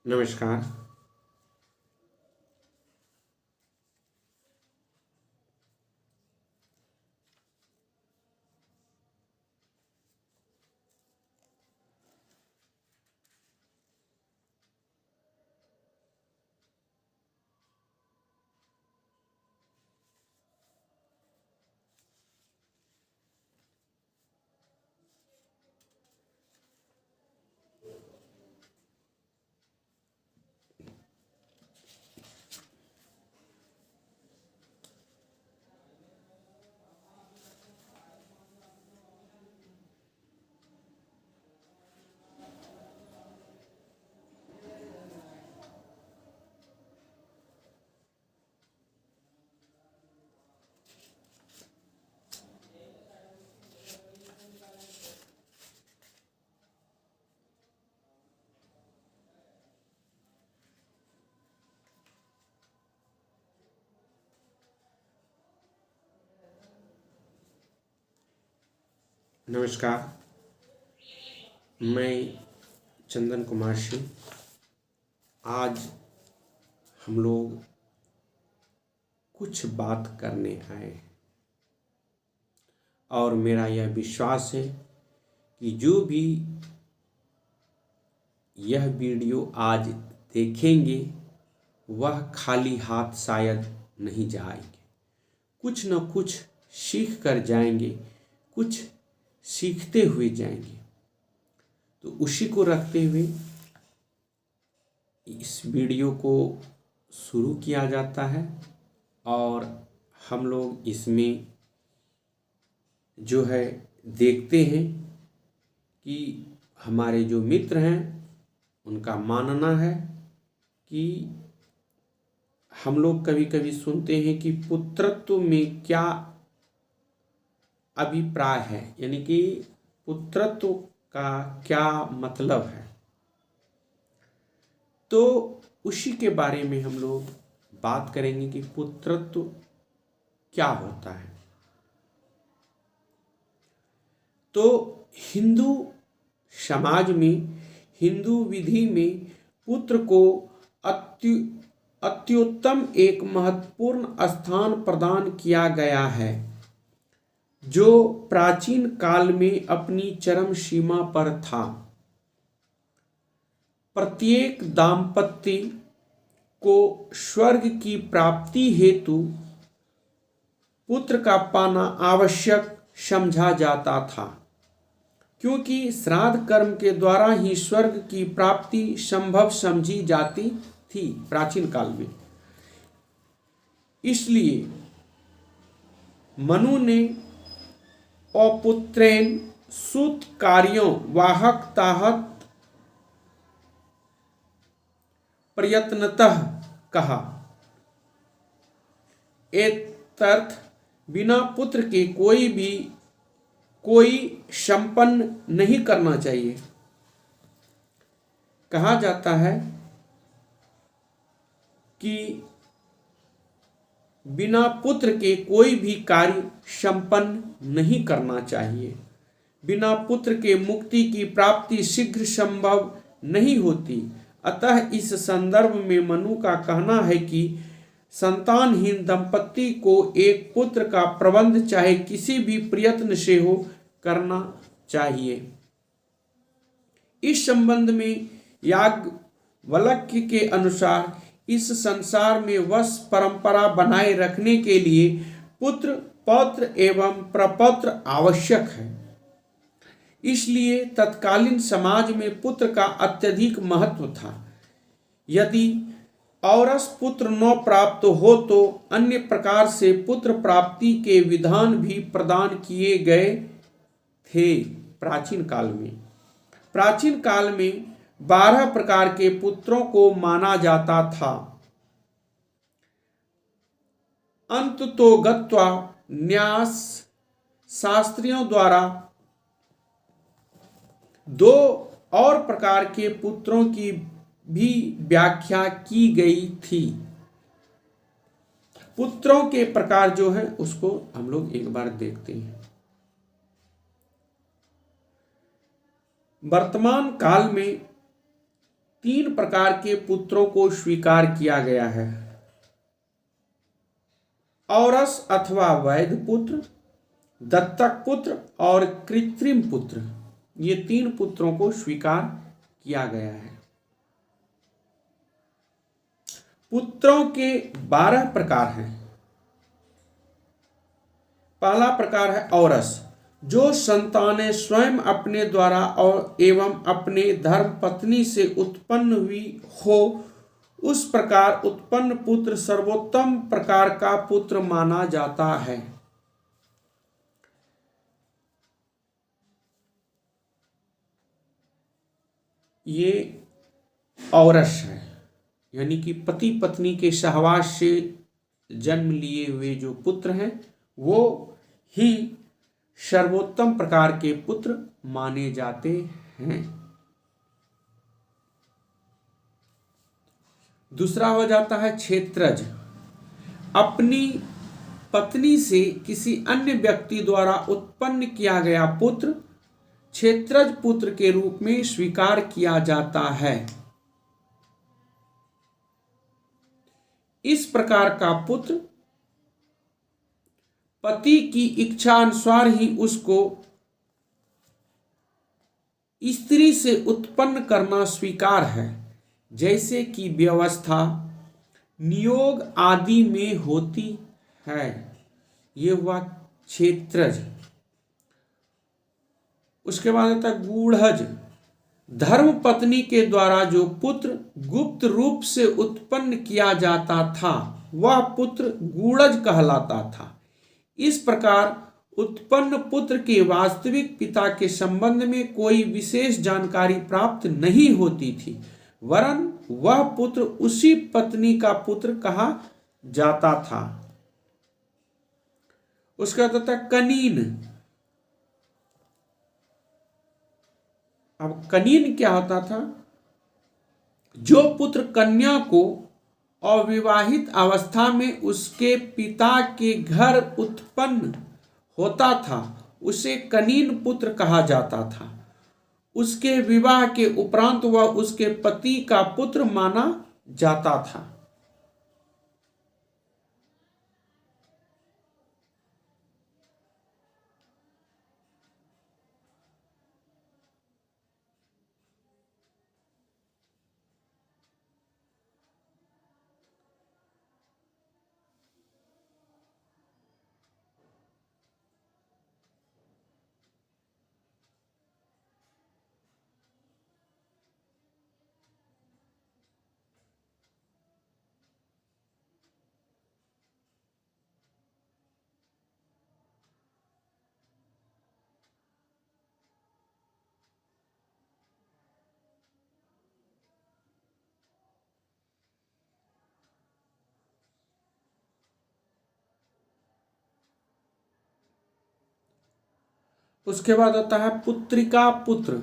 नमस्कार। नमस्कार। मैं चंदन कुमार सिंह। आज हम लोग कुछ बात करने आए और मेरा यह विश्वास है कि जो भी यह वीडियो आज देखेंगे वह खाली हाथ शायद नहीं जाएंगे, कुछ न कुछ सीख कर जाएंगे, कुछ सीखते हुए जाएंगे। तो उसी को रखते हुए इस वीडियो को शुरू किया जाता है और हम लोग इसमें जो है देखते हैं कि हमारे जो मित्र हैं उनका मानना है कि हम लोग कभी कभी सुनते हैं कि पुत्रत्व में क्या अभिप्राय है, यानी कि पुत्रत्व का क्या मतलब है। तो उसी के बारे में हम लोग बात करेंगे कि पुत्रत्व क्या होता है। तो हिंदू समाज में, हिंदू विधि में पुत्र को अत्युत्तम एक महत्वपूर्ण स्थान प्रदान किया गया है, जो प्राचीन काल में अपनी चरम सीमा पर था। प्रत्येक दाम्पत्य को स्वर्ग की प्राप्ति हेतु पुत्र का पाना आवश्यक समझा जाता था, क्योंकि श्राद्ध कर्म के द्वारा ही स्वर्ग की प्राप्ति संभव समझी जाती थी प्राचीन काल में। इसलिए मनु ने अपुत्रेण सुत कार्यों वाहक ताहत प्रयत्नतः कहा। एतर्थ बिना पुत्र के कोई संपन्न नहीं करना चाहिए। कहा जाता है कि बिना पुत्र के कोई भी कार्य संपन्न नहीं करना चाहिए। बिना पुत्र के मुक्ति की प्राप्ति शीघ्र संभव नहीं होती। अतः इस संदर्भ में मनु का कहना है कि संतानहीन दंपत्ति को एक पुत्र का प्रबंध चाहे किसी भी प्रयत्न से हो करना चाहिए। इस संबंध में याज्ञवल्क्य के अनुसार इस संसार में वंश परंपरा बनाए रखने के लिए पुत्र, पौत्र एवं प्रपौत्र आवश्यक है। इसलिए तत्कालीन समाज में पुत्र का अत्यधिक महत्व था। यदि औरस पुत्र न प्राप्त हो तो अन्य प्रकार से पुत्र प्राप्ति के विधान भी प्रदान किए गए थे। प्राचीन काल में 12 प्रकार के पुत्रों को माना जाता था। अंततोगत्वा न्यास शास्त्रियों द्वारा 2 और प्रकार के पुत्रों की भी व्याख्या की गई थी। पुत्रों के प्रकार जो है उसको हम लोग एक बार देखते हैं। वर्तमान काल में तीन प्रकार के पुत्रों को स्वीकार किया गया है। औरस अथवा वैध पुत्र, दत्तक पुत्र और कृत्रिम पुत्र, ये तीन पुत्रों को स्वीकार किया गया है। पुत्रों के 12 प्रकार हैं। पहला प्रकार है औरस, जो संतानें स्वयं अपने द्वारा और एवं अपने धर्म पत्नी से उत्पन्न हुई हो, उस प्रकार उत्पन्न पुत्र सर्वोत्तम प्रकार का पुत्र माना जाता है। ये औरस है, यानी कि पति पत्नी के सहवास से जन्म लिए हुए जो पुत्र हैं वो ही सर्वोत्तम प्रकार के पुत्र माने जाते हैं। दूसरा हो जाता है क्षेत्रज, अपनी पत्नी से किसी अन्य व्यक्ति द्वारा उत्पन्न किया गया पुत्र क्षेत्रज पुत्र के रूप में स्वीकार किया जाता है। इस प्रकार का पुत्र पति की इच्छा अनुसार ही उसको स्त्री से उत्पन्न करना स्वीकार है, जैसे कि व्यवस्था नियोग आदि में होती है। ये हुआ क्षेत्रज। उसके बाद आता है गूढ़ज, धर्म पत्नी के द्वारा जो पुत्र गुप्त रूप से उत्पन्न किया जाता था वह पुत्र गूढ़ज कहलाता था। इस प्रकार उत्पन्न पुत्र के वास्तविक पिता के संबंध में कोई विशेष जानकारी प्राप्त नहीं होती थी, वरन वह पुत्र उसी पत्नी का पुत्र कहा जाता था। उसका होता था कनीन। अब कनीन क्या होता था? जो पुत्र कन्या को अविवाहित अवस्था में उसके पिता के घर उत्पन्न होता था उसे कनीन पुत्र कहा जाता था। उसके विवाह के उपरांत वह उसके पति का पुत्र माना जाता था। उसके बाद होता है पुत्रिका पुत्र।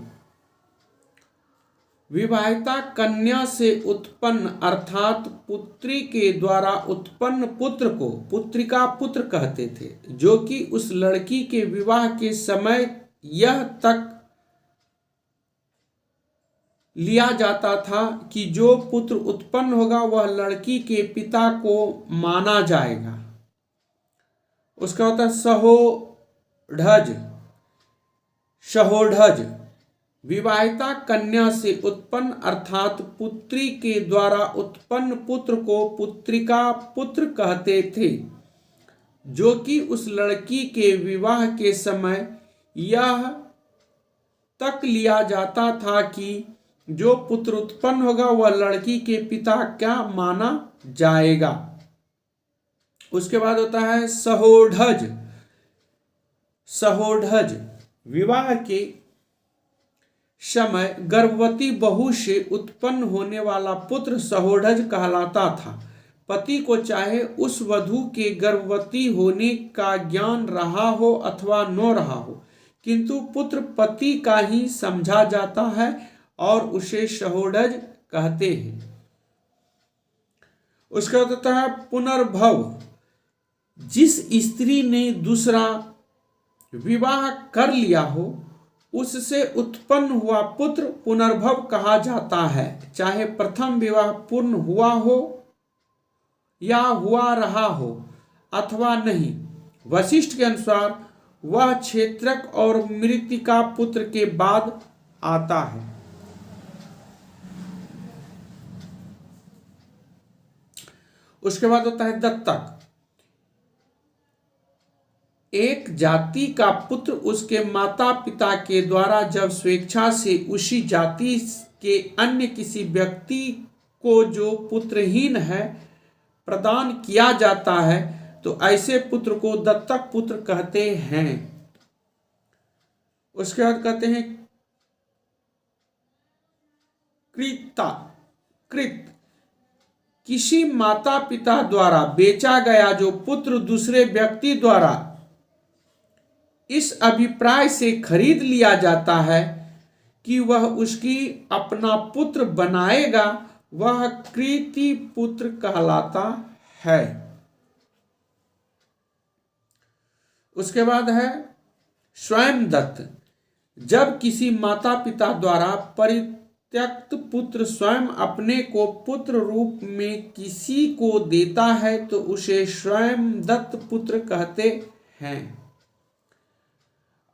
विवाहिता कन्या से उत्पन्न अर्थात पुत्री के द्वारा उत्पन्न पुत्र को पुत्रिका पुत्र कहते थे, जो कि उस लड़की के विवाह के समय यह तक लिया जाता था कि जो पुत्र उत्पन्न होगा वह लड़की के पिता को माना जाएगा। उसका होता है सहोढज। सहोढज विवाहिता कन्या से उत्पन्न अर्थात पुत्री के द्वारा उत्पन्न पुत्र को पुत्रिका पुत्र कहते थे, जो कि उस लड़की के विवाह के समय यह तक लिया जाता था कि जो पुत्र उत्पन्न होगा वह लड़की के पिता क्या माना जाएगा। उसके बाद होता है सहोढज। सहोढज विवाह के समय गर्भवती बहू से उत्पन्न होने वाला पुत्र सहोढज कहलाता था। पति को चाहे उस वधू के गर्भवती होने का ज्ञान रहा हो अथवा न रहा हो, किंतु पुत्र पति का ही समझा जाता है और उसे सहोढज कहते हैं। उसका होता है पुनर्भव। जिस स्त्री ने दूसरा विवाह कर लिया हो उससे उत्पन्न हुआ पुत्र पुनर्भव कहा जाता है, चाहे प्रथम विवाह पूर्ण हुआ हो या हुआ रहा हो अथवा नहीं। वशिष्ठ के अनुसार वह क्षेत्रक और मृत्तिका पुत्र के बाद आता है। उसके बाद होता है दत्तक। एक जाति का पुत्र उसके माता पिता के द्वारा जब स्वेच्छा से उसी जाति के अन्य किसी व्यक्ति को जो पुत्रहीन है प्रदान किया जाता है तो ऐसे पुत्र को दत्तक पुत्र कहते हैं। उसके बाद कहते हैं कृत। किसी माता पिता द्वारा बेचा गया जो पुत्र दूसरे व्यक्ति द्वारा इस अभिप्राय से खरीद लिया जाता है कि वह उसकी अपना पुत्र बनाएगा, वह कृति पुत्र कहलाता है। उसके बाद है स्वयं दत्त। जब किसी माता पिता द्वारा परित्यक्त पुत्र स्वयं अपने को पुत्र रूप में किसी को देता है तो उसे स्वयं दत्त पुत्र कहते हैं।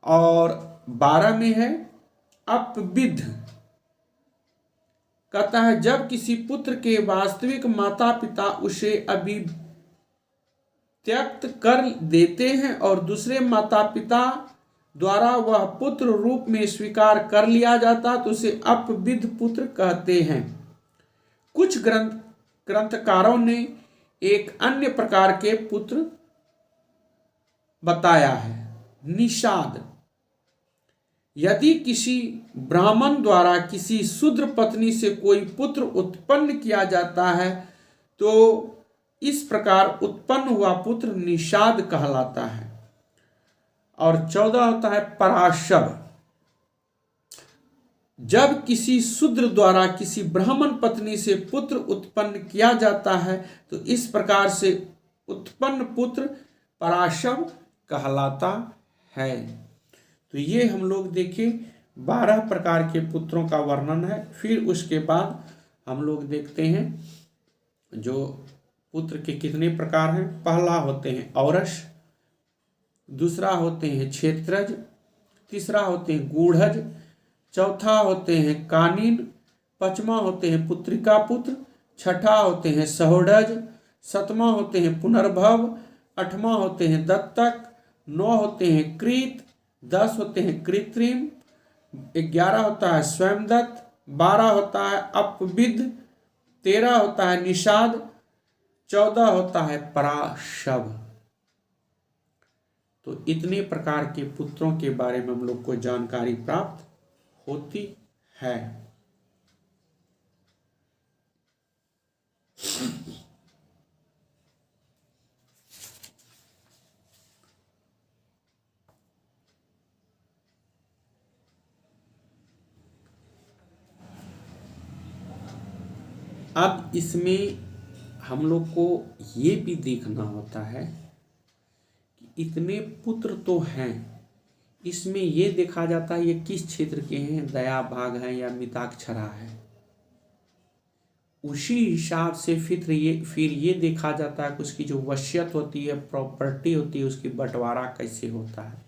और 12 में है अपविध। कहता है जब किसी पुत्र के वास्तविक माता पिता उसे अभित्यक्त कर देते हैं और दूसरे माता पिता द्वारा वह पुत्र रूप में स्वीकार कर लिया जाता तो उसे अपविध पुत्र कहते हैं। कुछ ग्रंथकारों ने एक अन्य प्रकार के पुत्र बताया है, निषाद। यदि किसी ब्राह्मण द्वारा किसी शूद्र पत्नी से कोई पुत्र उत्पन्न किया जाता है तो इस प्रकार उत्पन्न हुआ पुत्र निषाद कहलाता है। और 14 होता है पराशव। जब किसी शूद्र द्वारा किसी ब्राह्मण पत्नी से पुत्र उत्पन्न किया जाता है तो इस प्रकार से उत्पन्न पुत्र पराशव कहलाता है। तो ये हम लोग देखें 12 प्रकार के पुत्रों का वर्णन है। फिर उसके बाद हम लोग देखते हैं जो पुत्र के कितने प्रकार हैं। पहला होते हैं औरस, दूसरा होते हैं क्षेत्रज, तीसरा होते हैं गूढ़ज, चौथा होते हैं कानिन, पांचवा होते हैं पुत्रिका पुत्र, छठा होते हैं सहोडज, सातवां होते हैं पुनर्भव, आठवां होते हैं दत्तक, 9 होते हैं कृत, 10 होते हैं कृत्रिम, 11 होता है स्वयंदत्त, 12 होता है अपविद, 13 होता है निषाद, 14 होता है पराशव। तो इतने प्रकार के पुत्रों के बारे में हम लोग को जानकारी प्राप्त होती है। अब इसमें हम लोग को ये भी देखना होता है कि इतने पुत्र तो हैं, इसमें ये देखा जाता है ये किस क्षेत्र के हैं, दया भाग है या मिताक्षरा है। उसी हिसाब से फिर ये देखा जाता है कि उसकी जो वसीयत होती है, प्रॉपर्टी होती है, उसकी बंटवारा कैसे होता है।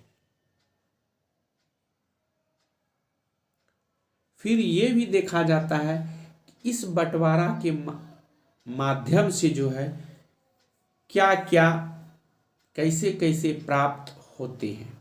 फिर ये भी देखा जाता है कि इस बंटवारा के माध्यम से जो है क्या क्या कैसे कैसे प्राप्त होते हैं।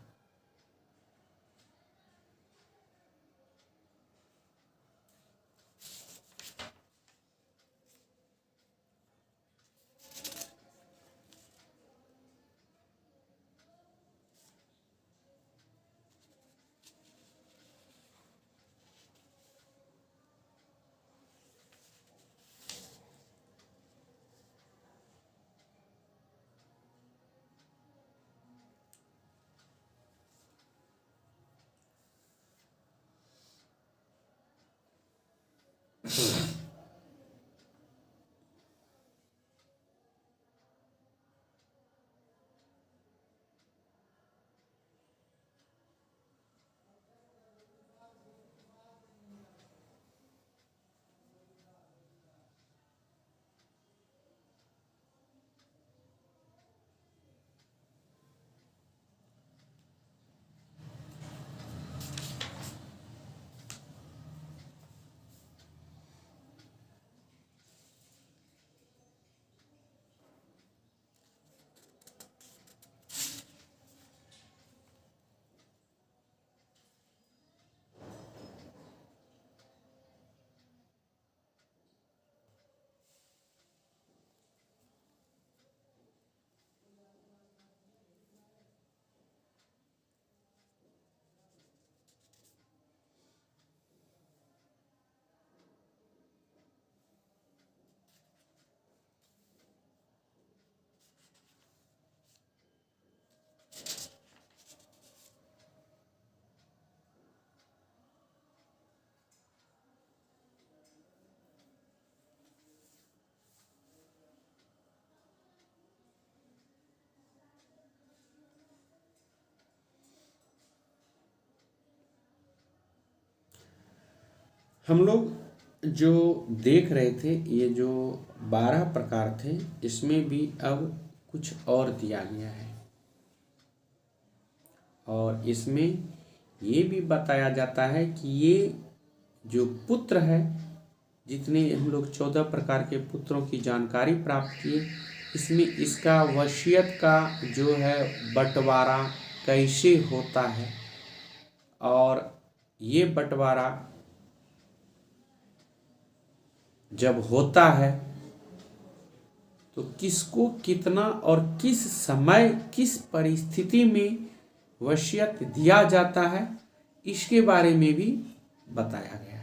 हम लोग जो देख रहे थे, ये जो 12 प्रकार थे, इसमें भी अब कुछ और दिया गया है और इसमें ये भी बताया जाता है कि ये जो पुत्र है, जितने हम लोग 14 प्रकार के पुत्रों की जानकारी प्राप्त किए, इसमें इसका वसीयत का जो है बंटवारा कैसे होता है और ये बंटवारा जब होता है तो किसको कितना और किस समय किस परिस्थिति में वसीयत दिया जाता है, इसके बारे में भी बताया गया है।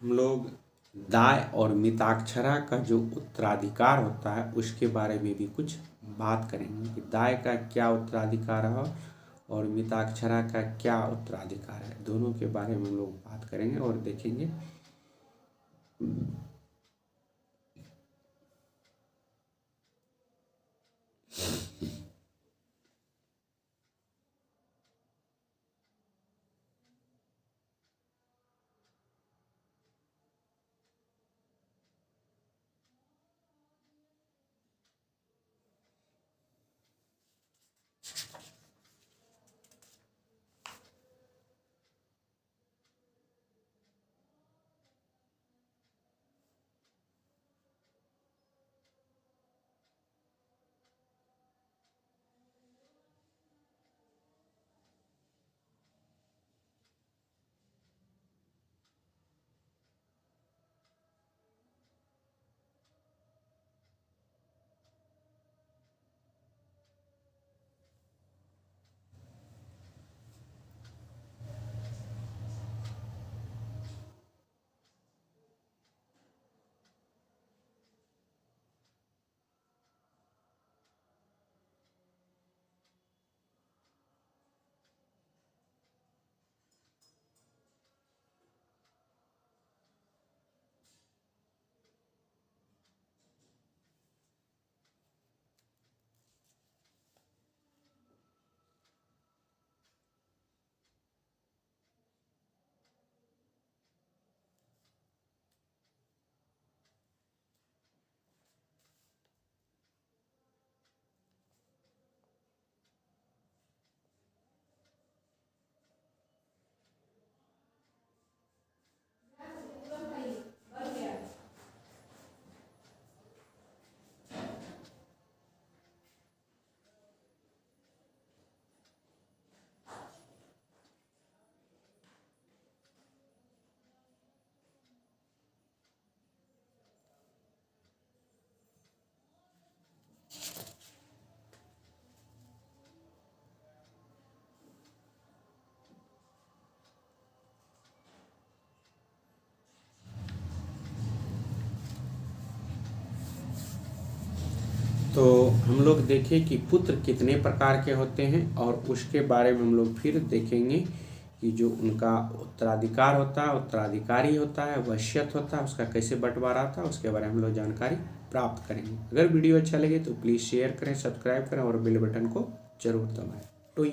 हम लोग दाय और मिताक्षरा का जो उत्तराधिकार होता है उसके बारे में भी कुछ बात करेंगे कि दाय का क्या उत्तराधिकार है और मिताक्षरा का क्या उत्तराधिकार है। दोनों के बारे में हम लोग बात करेंगे और देखेंगे। तो हम लोग देखें कि पुत्र कितने प्रकार के होते हैं और उसके बारे में हम लोग फिर देखेंगे कि जो उनका उत्तराधिकार होता है, उत्तराधिकारी होता है, वसीयत होता है, उसका कैसे बंटवारा होता है, उसके बारे में हम लोग जानकारी प्राप्त करेंगे। अगर वीडियो अच्छा लगे तो प्लीज़ शेयर करें, सब्सक्राइब करें और बेल बटन को जरूर दबाएं। तो